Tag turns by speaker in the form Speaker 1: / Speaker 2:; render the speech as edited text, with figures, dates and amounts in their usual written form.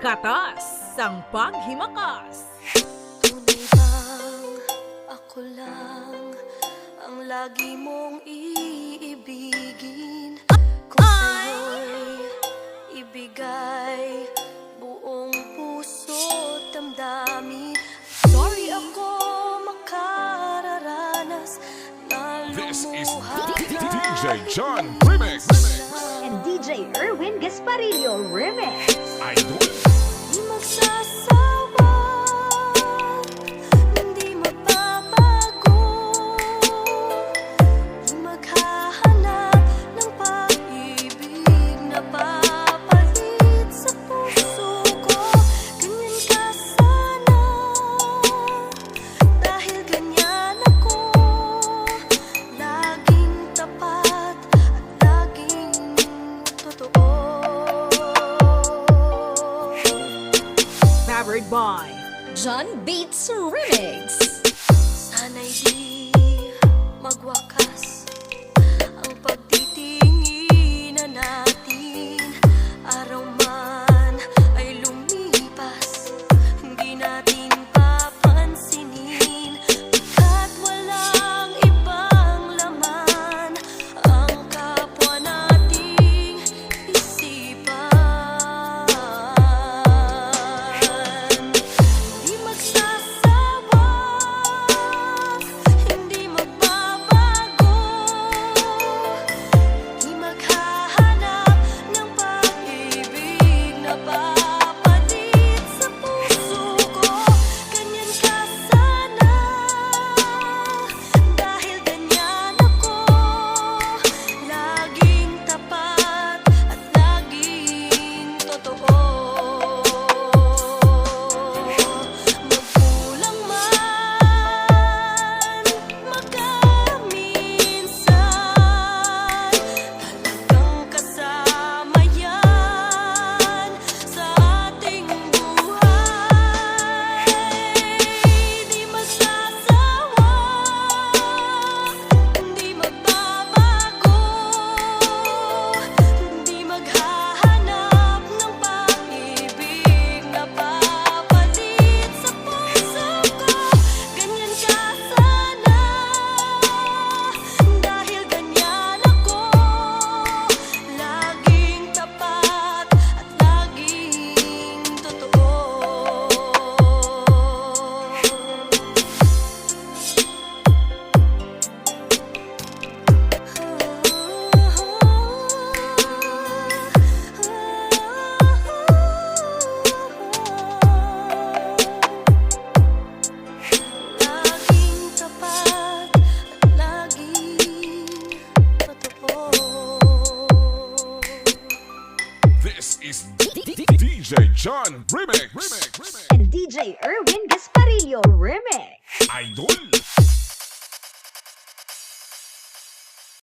Speaker 1: Katas ang paghimakas.
Speaker 2: Tunay bang ako lang ang lagi mong iibigin? Kung sa'yo'y ibigay buong puso't damdamin. Sorry ako makararanas na
Speaker 3: This is
Speaker 2: lumuha.
Speaker 3: DJ John Remix.
Speaker 4: And DJ Erwin Gasparillo Remix.
Speaker 3: Idol.
Speaker 2: Di magsasawa, hindi magbabago, di maghahanap ng pag-ibig na papalit sa puso ko. Ganyan ka sana, dahil ganyan ako, laging tapat at laging totoo.
Speaker 1: Powered by
Speaker 4: John Beats Remix.
Speaker 2: Sana'y di magwakas ang pagtitinginan natin. Araw man ay lumipas, hindi natin papansinin. Pagkat walang ibang laman ang kapwa nating isipan. Di magsasawa, hindi magbabago, di maghahanap ng pag-ibig na papalit sa puso ko. Ganyan ka sana, dahil ganyan ako, laging tapat at laging totoo. Magkulang man, magkaminsan, talagang kasama yan sa ating buhay. Di magsasawa, hindi magbabago, hindi maghahanap ng pag-ibig na papalit sa puso ko. Ganyan ka sana, dahil ganyan ako, laging tapat at laging totoo. Laging tapat at laging totoo.
Speaker 3: This is DJ John Remix.
Speaker 4: And DJ Erwin Gasparillo Remix.
Speaker 3: Idol.